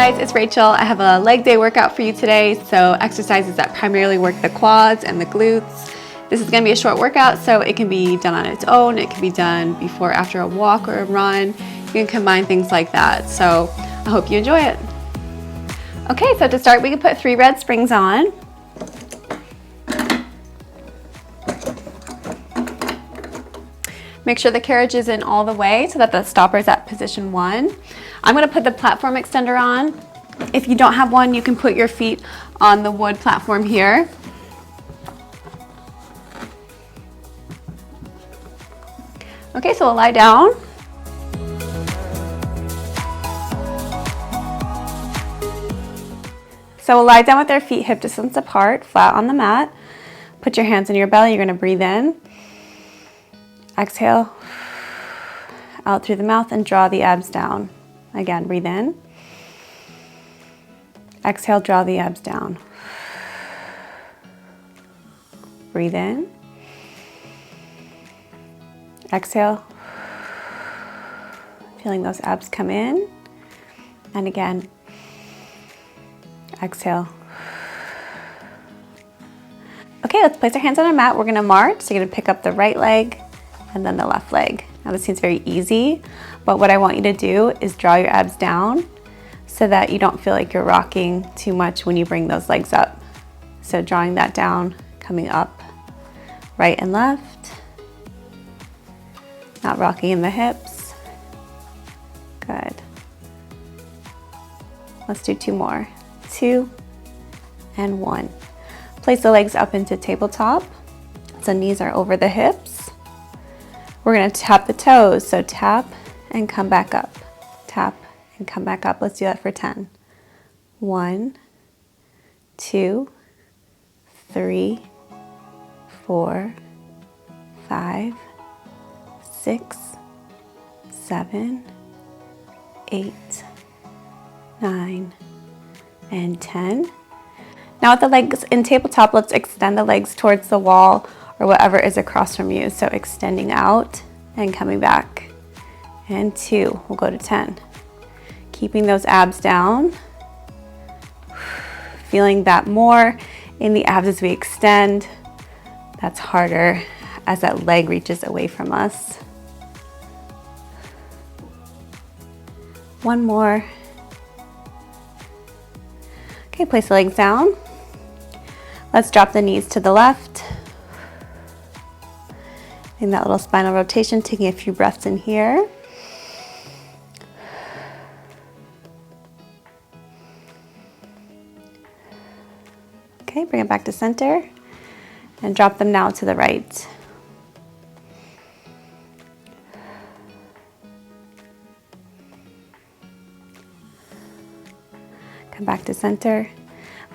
guys, it's Rachel. I have a leg day workout for you today. So exercises that primarily work the quads and the glutes. This is gonna be a short workout, so it can be done on its own. It can be done before, after a walk or a run. You can combine things like that. So I hope you enjoy it. Okay, so to start, we can put 3 red springs on. Make sure the carriage is in all the way so that the stopper is at position 1. I'm gonna put the platform extender on. If you don't have one, you can put your feet on the wood platform here. Okay, so we'll lie down. So we'll lie down with our feet hip distance apart, flat on the mat. Put your hands in your belly, you're gonna breathe in. Exhale, out through the mouth and draw the abs down. Again, breathe in. Exhale, draw the abs down. Breathe in. Exhale. Feeling those abs come in. And again, exhale. Okay, let's place our hands on our mat. We're gonna march. So you're gonna pick up the right leg and then the left leg. Now this seems very easy, but what I want you to do is draw your abs down so that you don't feel like you're rocking too much when you bring those legs up. So drawing that down, coming up, right and left, not rocking in the hips. Good. Let's do 2 more. 2 and 1. Place the legs up into tabletop. So knees are over the hips. We're gonna tap the toes, so tap and come back up. Tap and come back up. Let's do that for 10. 1, 2, 3, 4, 5, 6, 7, 8, 9, and 10. Now with the legs in tabletop, let's extend the legs towards the wall or whatever is across from you. So extending out and coming back. And 2, we'll go to 10. Keeping those abs down. Feeling that more in the abs as we extend. That's harder as that leg reaches away from us. 1 more. Okay, place the legs down. Let's drop the knees to the left. In that little spinal rotation, taking a few breaths in here. Okay, bring it back to center and drop them now to the right. Come back to center.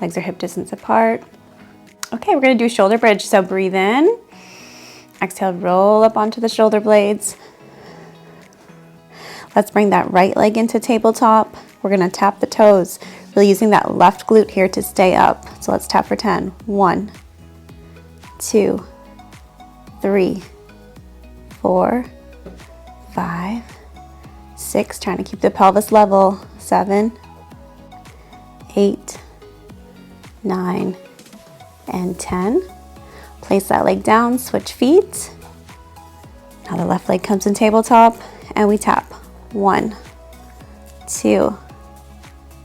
Legs are hip distance apart. Okay, we're gonna do shoulder bridge. So breathe in. Exhale, roll up onto the shoulder blades. Let's bring that right leg into tabletop. We're gonna tap the toes, really using that left glute here to stay up. So let's tap for 10. 1, 2, 3, 4, 5, 6. Trying to keep the pelvis level. 7, 8, 9, and 10. Place that leg down, switch feet. Now the left leg comes in tabletop and we tap. 1, 2,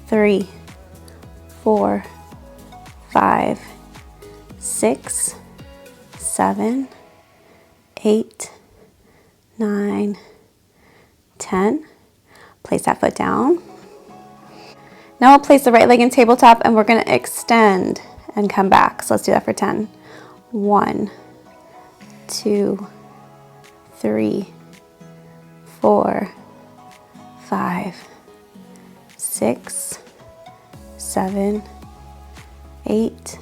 3, 4, 5, 6, 7, 8, 9, 10. Place that foot down. Now we'll place the right leg in tabletop and we're gonna extend and come back. So let's do that for 10. 1, 2, 3, 4, 5, 6, 7, 8,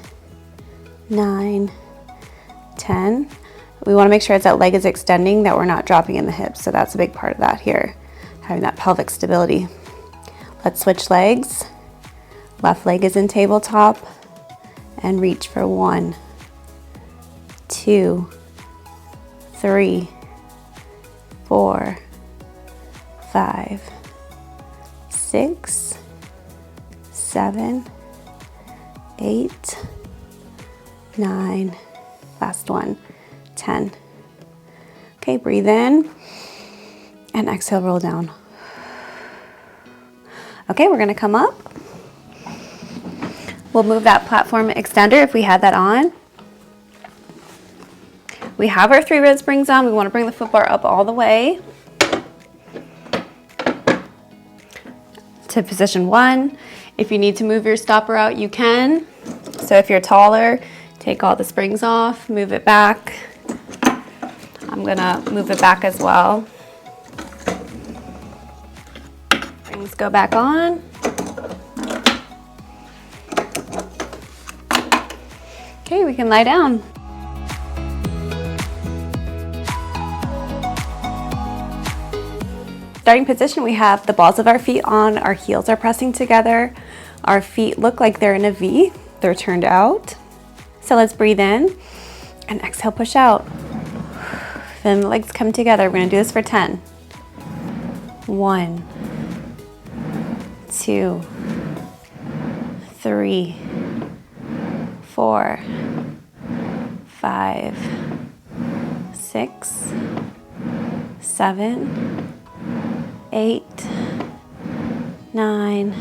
9, 10. We want to make sure as that leg is extending that we're not dropping in the hips. So that's a big part of that here, having that pelvic stability. Let's switch legs. Left leg is in tabletop and reach for 1, 2, 3, 4, 5, 6, 7, 8, 9, last one, 10. Okay, breathe in and exhale, roll down. Okay, we're gonna come up. We'll move that platform extender if we had that on. We have our 3 rib springs on. We wanna bring the foot bar up all the way to position 1. If you need to move your stopper out, you can. So if you're taller, take all the springs off, move it back. I'm gonna move it back as well. Springs go back on. Okay, we can lie down. Starting position, we have the balls of our feet on, our heels are pressing together. Our feet look like they're in a V, they're turned out. So let's breathe in and exhale, push out. Then the legs come together. We're gonna do this for 10. 1, 2, 3, 4, 5, 6, 7, 8, 9,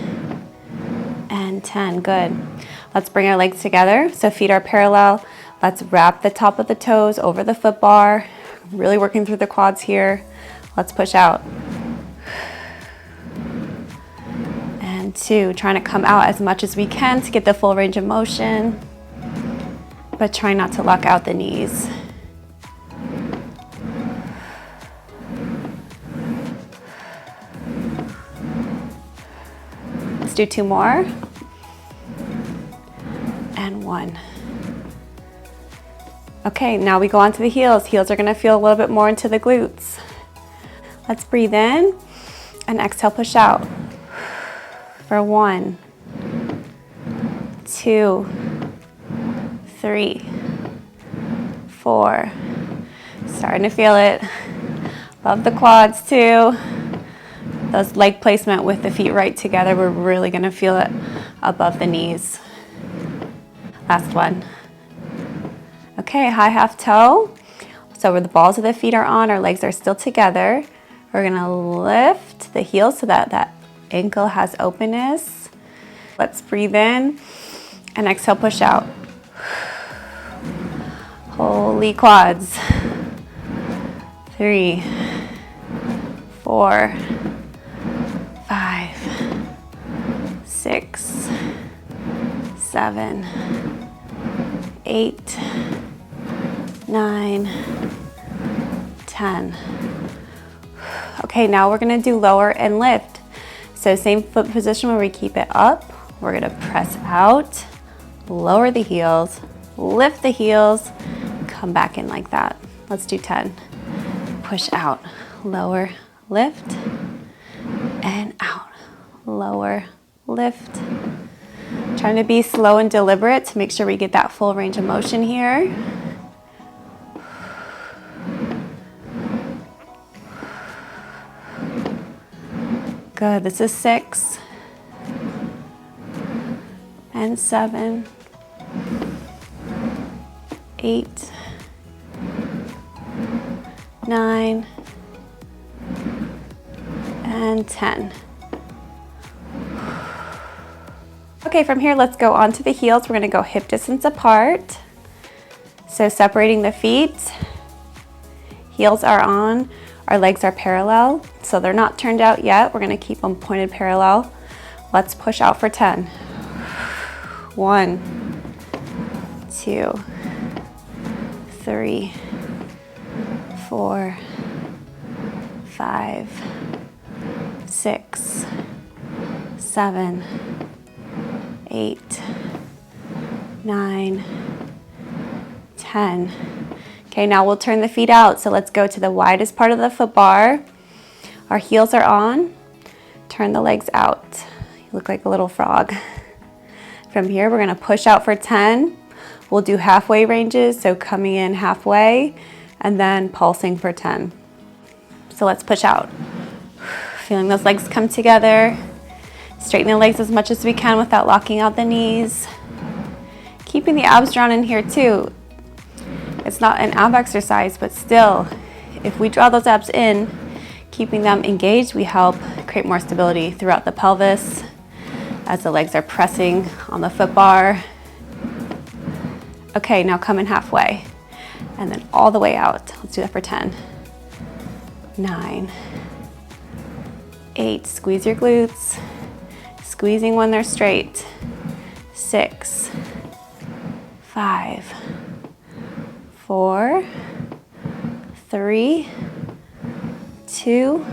and 10. Good. Let's bring our legs together. So feet are parallel. Let's wrap the top of the toes over the foot bar. Really working through the quads here. Let's push out. And 2, trying to come out as much as we can to get the full range of motion, but try not to lock out the knees. Let's do 2 more. And 1. Okay, now we go on to the heels. Heels are gonna feel a little bit more into the glutes. Let's breathe in and exhale, push out. For 1, 2, 3, 4. Starting to feel it. Love the quads too. Those leg placement with the feet right together, we're really gonna feel it above the knees. Last one. Okay, high half toe. So where the balls of the feet are on, our legs are still together. We're gonna lift the heels so that that ankle has openness. Let's breathe in and exhale, push out. Holy quads. 3, 4, 5, 6, 7, 8, 9, 10. Okay, now we're gonna do lower and lift. So same foot position where we keep it up. We're gonna press out, lower the heels, lift the heels, come back in like that. Let's do 10. Push out, lower, lift, and out. Lower, lift. Trying to be slow and deliberate to make sure we get that full range of motion here. Good, this is 6 and 7, 8, 9, and 10. Okay, from here, let's go on to the heels. We're gonna go hip distance apart. So separating the feet, heels are on, our legs are parallel, so they're not turned out yet. We're gonna keep them pointed parallel. Let's push out for 10. 1, 2, 3, 4, 5, 6, 7, 8, 9, 10. Okay, now we'll turn the feet out. So let's go to the widest part of the foot bar. Our heels are on. Turn the legs out. You look like a little frog. From here, we're gonna push out for 10. We'll do halfway ranges, so coming in halfway and then pulsing for 10. So let's push out. Feeling those legs come together. Straighten the legs as much as we can without locking out the knees. Keeping the abs drawn in here too. It's not an ab exercise, but still, if we draw those abs in, keeping them engaged, we help create more stability throughout the pelvis as the legs are pressing on the foot bar. Okay, now come in halfway and then all the way out. Let's do that for 10, 9, 8, squeeze your glutes, squeezing when they're straight, 6, 5, 4, 3, 2,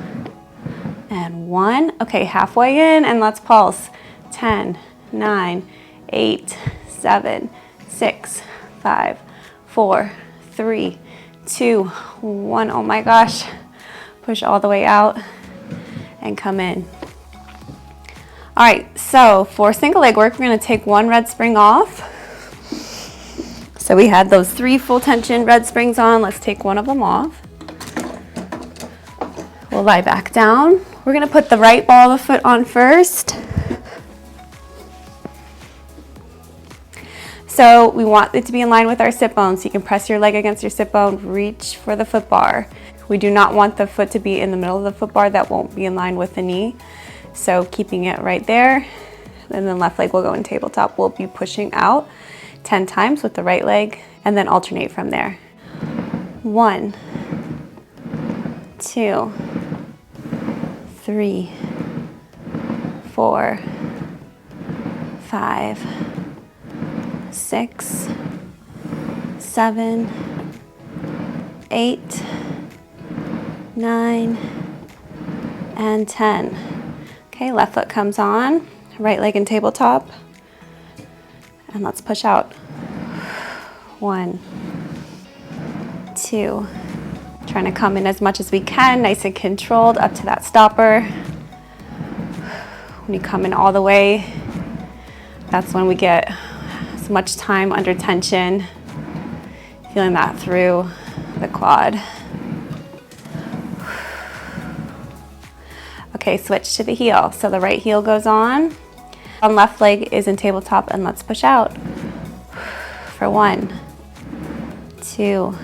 and 1. Okay, halfway in and let's pulse. 10, 9, 8, 7, 6, 5, 4, 3, 2, 1. Oh my gosh. Push all the way out and come in. All right, so for single leg work, we're gonna take one red spring off. So we had those 3 full tension red springs on. Let's take one of them off. We'll lie back down. We're gonna put the right ball of the foot on first. So we want it to be in line with our sit bone. So you can press your leg against your sit bone, reach for the foot bar. We do not want the foot to be in the middle of the foot bar. That won't be in line with the knee. So keeping it right there. And then left leg will go in tabletop. We'll be pushing out 10 times with the right leg and then alternate from there. 1, 2, 3, 4, 5, 6, 7, 8, 9, and 10. Okay, left foot comes on, right leg in tabletop, and let's push out. 1, 2, trying to come in as much as we can, nice and controlled up to that stopper. When you come in all the way, that's when we get as much time under tension, feeling that through the quad. Okay, switch to the heel. So the right heel goes on left leg is in tabletop, and let's push out for 1, 2.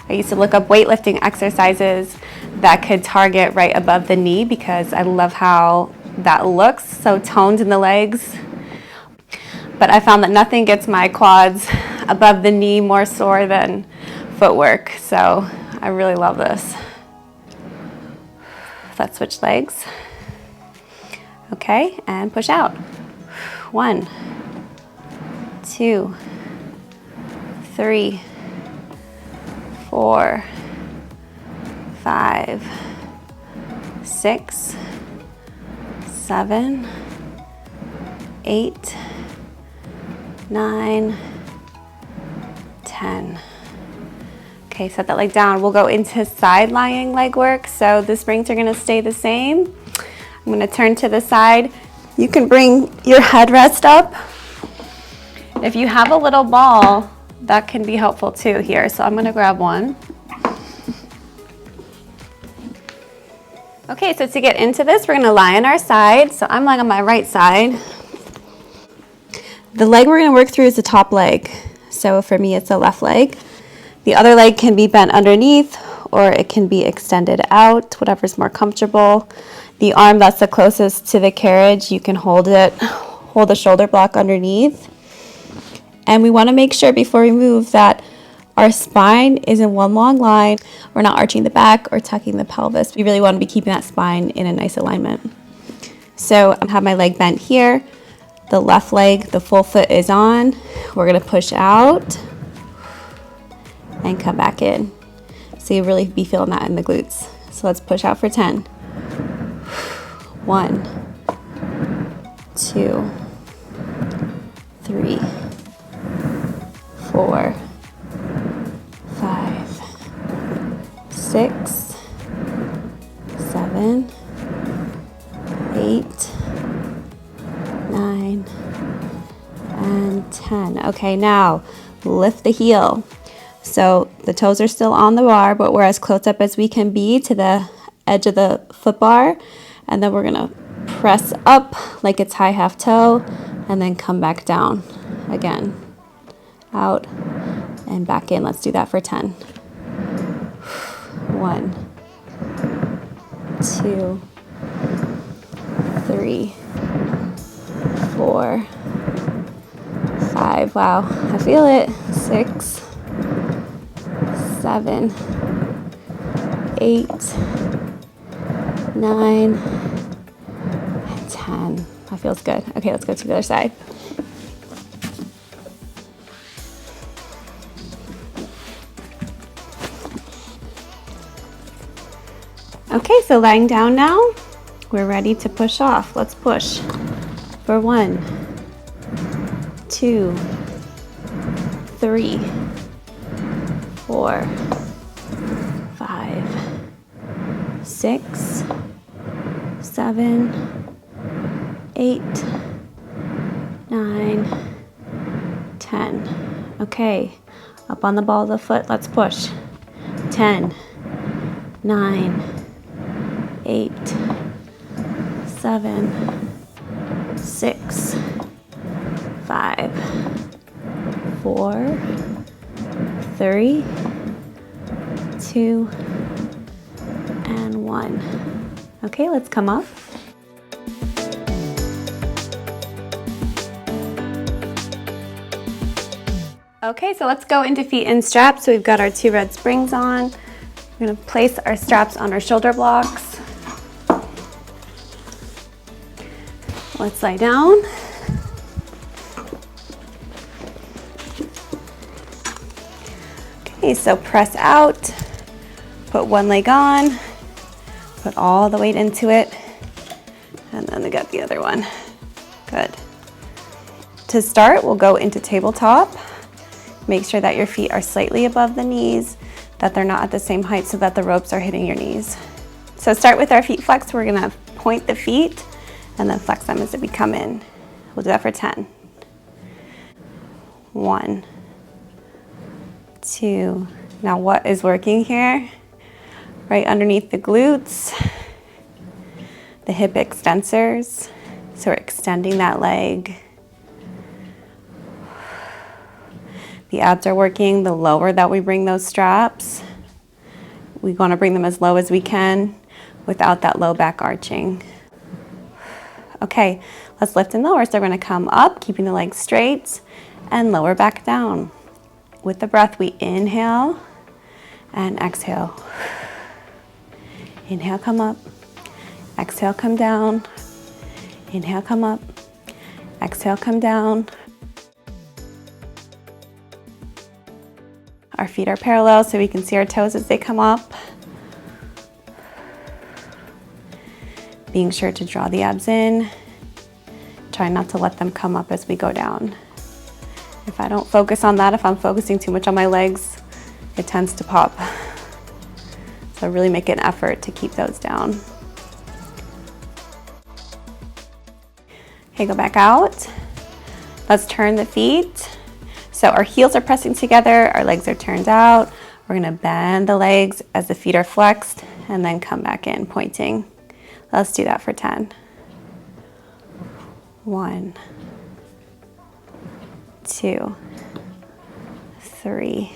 I used to look up weightlifting exercises that could target right above the knee because I love how that looks, so toned in the legs. But I found that nothing gets my quads above the knee more sore than footwork, so I really love this. Let's switch legs. Okay, and push out. 1, 2, 3, 4, 5, 6, 7, 8, 9, 10. Okay, set that leg down. We'll go into side lying leg work. So the springs are gonna stay the same. I'm gonna turn to the side. You can bring your headrest up. If you have a little ball, that can be helpful too here. So I'm gonna grab one. Okay, so to get into this, we're gonna lie on our side. So I'm lying on my right side. The leg we're gonna work through is the top leg. So for me, it's the left leg. The other leg can be bent underneath, or it can be extended out, whatever's more comfortable. The arm that's the closest to the carriage, you can hold the shoulder block underneath. And we wanna make sure before we move that our spine is in one long line. We're not arching the back or tucking the pelvis. We really wanna be keeping that spine in a nice alignment. So I have my leg bent here. The left leg, the full foot is on. We're gonna push out and come back in. So you really be feeling that in the glutes. So let's push out for 10. 1, 2, 3, 4, 5, 6, 7, 8, 9, and 10. Okay, now lift the heel. So the toes are still on the bar, but we're as close up as we can be to the edge of the foot bar. And then we're gonna press up like it's high half toe, and then come back down again. Out and back in. Let's do that for 10. 1, 2, 3, 4, 5. Wow, I feel it. 6, 7, 8, 9, and 10. That feels good. Okay, let's go to the other side. Okay, so lying down now, we're ready to push off. Let's push for 1, 2, 3, 4, 5, 6, 7, 8, 9, 10. Okay, up on the ball of the foot, let's push. 10, 9, 8, 7, 6, 5, 4, 3, 2, and 1. Okay, let's come up. Okay, so let's go into feet in straps. So we've got our 2 red springs on. We're gonna place our straps on our shoulder blocks. Let's lie down. Okay, so press out, put one leg on, put all the weight into it, and then we got the other one. Good. To start, we'll go into tabletop. Make sure that your feet are slightly above the knees, that they're not at the same height so that the ropes are hitting your knees. So start with our feet flexed. We're gonna point the feet and then flex them as we come in. We'll do that for 10. 1, 2. Now what is working here? Right underneath the glutes, the hip extensors. So we're extending that leg. The abs are working. The lower that we bring those straps, we want to bring them as low as we can without that low back arching. Okay, let's lift and lower. So we're going to come up, keeping the legs straight, and lower back down. With the breath, we inhale and exhale. Inhale, come up. Exhale, come down. Inhale, come up. Exhale, come down. Our feet are parallel so we can see our toes as they come up. Being sure to draw the abs in. Try not to let them come up as we go down. If I don't focus on that, if I'm focusing too much on my legs, it tends to pop. So really make an effort to keep those down. Okay, go back out. Let's turn the feet. So our heels are pressing together, our legs are turned out. We're gonna bend the legs as the feet are flexed and then come back in, pointing. Let's do that for 10. 1, 2, 3,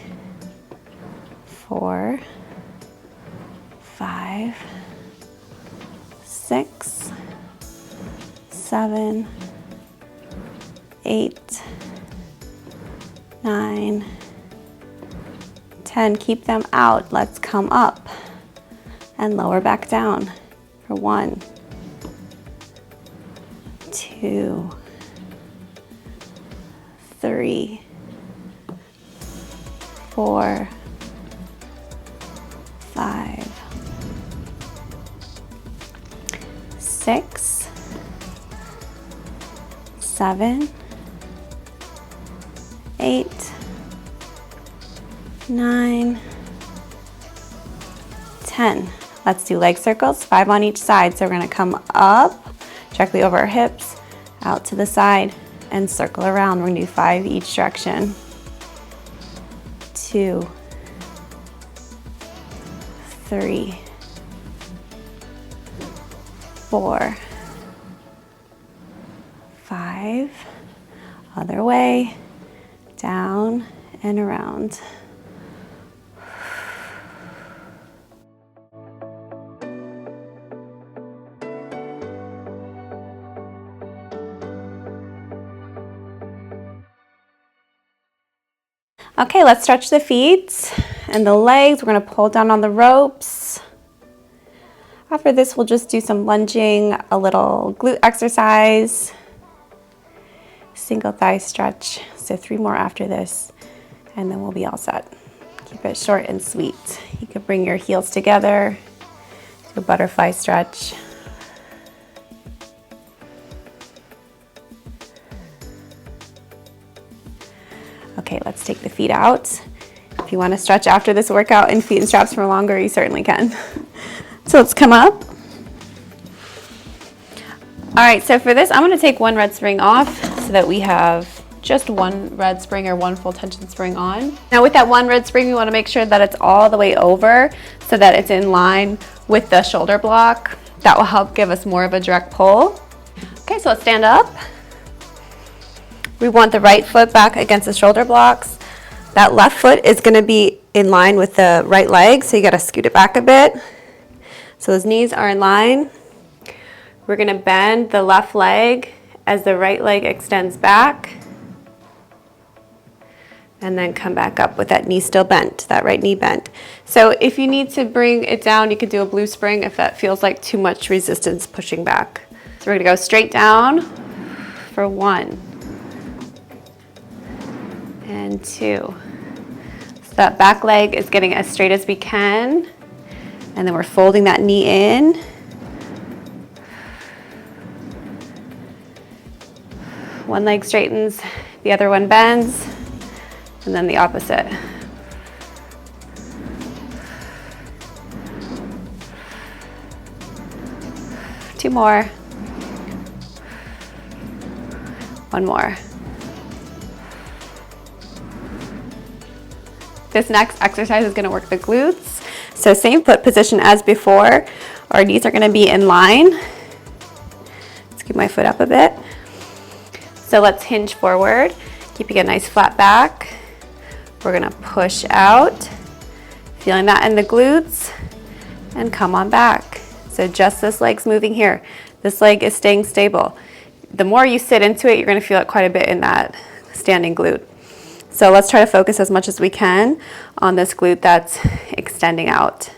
4, 5, 6, 7, 8, 9, 10. Keep them out. Let's come up and lower back down for 1, 2, 3, 4, 5, 6, 7, 8, 9, 10. Let's do leg circles, 5 on each side. So we're gonna come up, directly over our hips, out to the side, and circle around. We're gonna do 5 each direction. 2, 3, 4, 5, other way, down and around. Okay, let's stretch the feet and the legs. We're gonna pull down on the ropes. After this, we'll just do some lunging, a little glute exercise, single thigh stretch. So 3 more after this, and then we'll be all set. Keep it short and sweet. You could bring your heels together, do a butterfly stretch. Okay, let's take the feet out. If you want to stretch after this workout in feet and straps for longer, you certainly can. So let's come up. All right, so for this, I'm going to take 1 red spring off so that we have just 1 red spring or 1 full tension spring on. Now with that 1 red spring, we want to make sure that it's all the way over so that it's in line with the shoulder block. That will help give us more of a direct pull. Okay, so let's stand up. We want the right foot back against the shoulder blocks. That left foot is going to be in line with the right leg, so you got to scoot it back a bit. So those knees are in line. We're going to bend the left leg as the right leg extends back. And then come back up with that knee still bent, that right knee bent. So if you need to bring it down, you could do a blue spring if that feels like too much resistance pushing back. So we're going to go straight down for 1. And 2. So that back leg is getting as straight as we can. And then we're folding that knee in. One leg straightens, the other one bends, and then the opposite. Two more. One more. This next exercise is going to work the glutes. So same foot position as before. Our knees are going to be in line. Let's keep my foot up a bit. So let's hinge forward, keeping a nice flat back. We're going to push out, feeling that in the glutes, and come on back. So just this leg's moving here. This leg is staying stable. The more you sit into it, you're going to feel it quite a bit in that standing glute. So let's try to focus as much as we can on this glute that's extending out.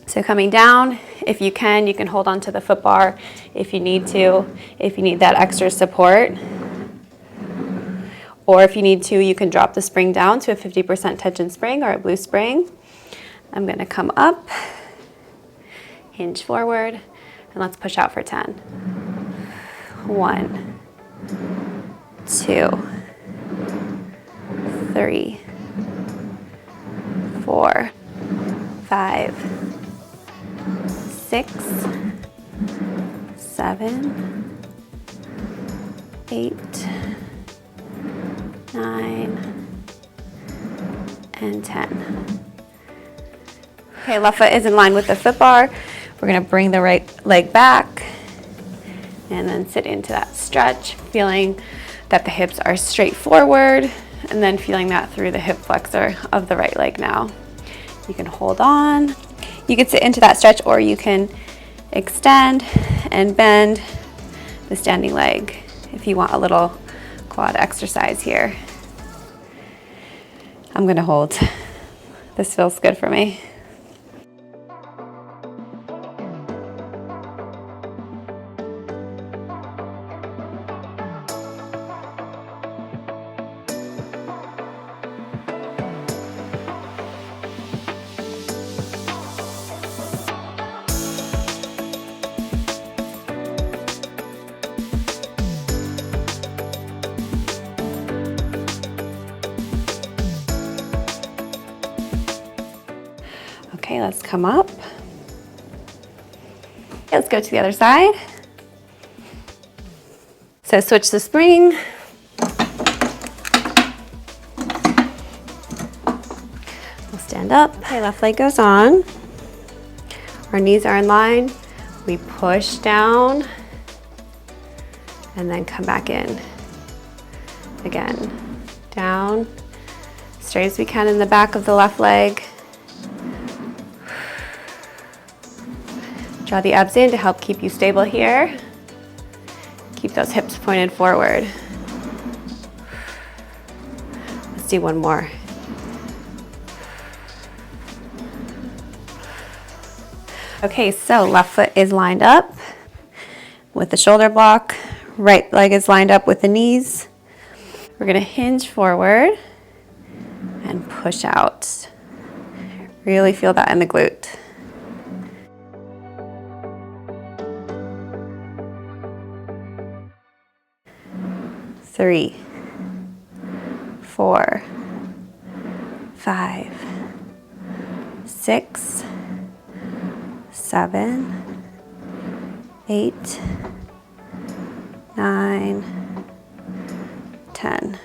So coming down, if you can hold on to the foot bar if you need to, if you need that extra support. Or if you need to, you can drop the spring down to a 50% tension spring or a blue spring. I'm going to come up, hinge forward, and let's push out for 10. 1, 2, 3, 4, 5, 6, 7, 8, 9, and 10. Okay, left foot is in line with the foot bar. We're going to bring the right leg back and then sit into that stretch, feeling that the hips are straight forward, and then feeling that through the hip flexor of the right leg now. You can hold on. You can sit into that stretch, or you can extend and bend the standing leg if you want a little quad exercise here. I'm going to hold. This feels good for me. Okay, let's come up. Okay, let's go to the other side. So switch the spring. We'll stand up. Okay, left leg goes on. Our knees are in line. We push down and then come back in. Again, down, straight as we can in the back of the left leg. Draw the abs in to help keep you stable here. Keep those hips pointed forward. Let's do one more. Okay, so left foot is lined up with the shoulder block. Right leg is lined up with the knees. We're gonna hinge forward and push out. Really feel that in the glute. 3, 4, 5, 6, 7, 8, 9, 10.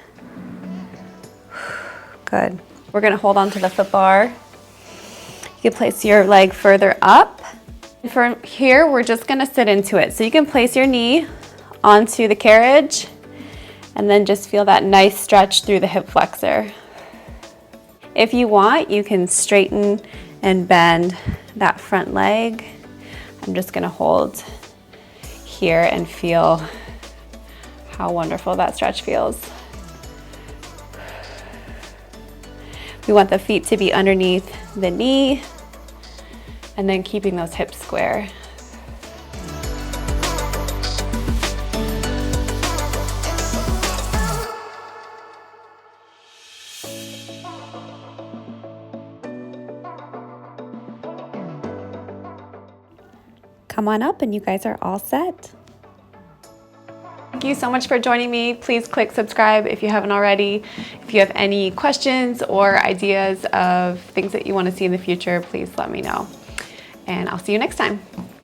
Good. We're going to hold on to the foot bar. You can place your leg further up. From here, we're just going to sit into it. So you can place your knee onto the carriage and then just feel that nice stretch through the hip flexor. If you want, you can straighten and bend that front leg. I'm just going to hold here and feel how wonderful that stretch feels. We want the feet to be underneath the knee and then keeping those hips square. Come on up and you guys are all set. Thank you so much for joining me. Please click subscribe if you haven't already. If you have any questions or ideas of things that you want to see in the future, please let me know. And I'll see you next time.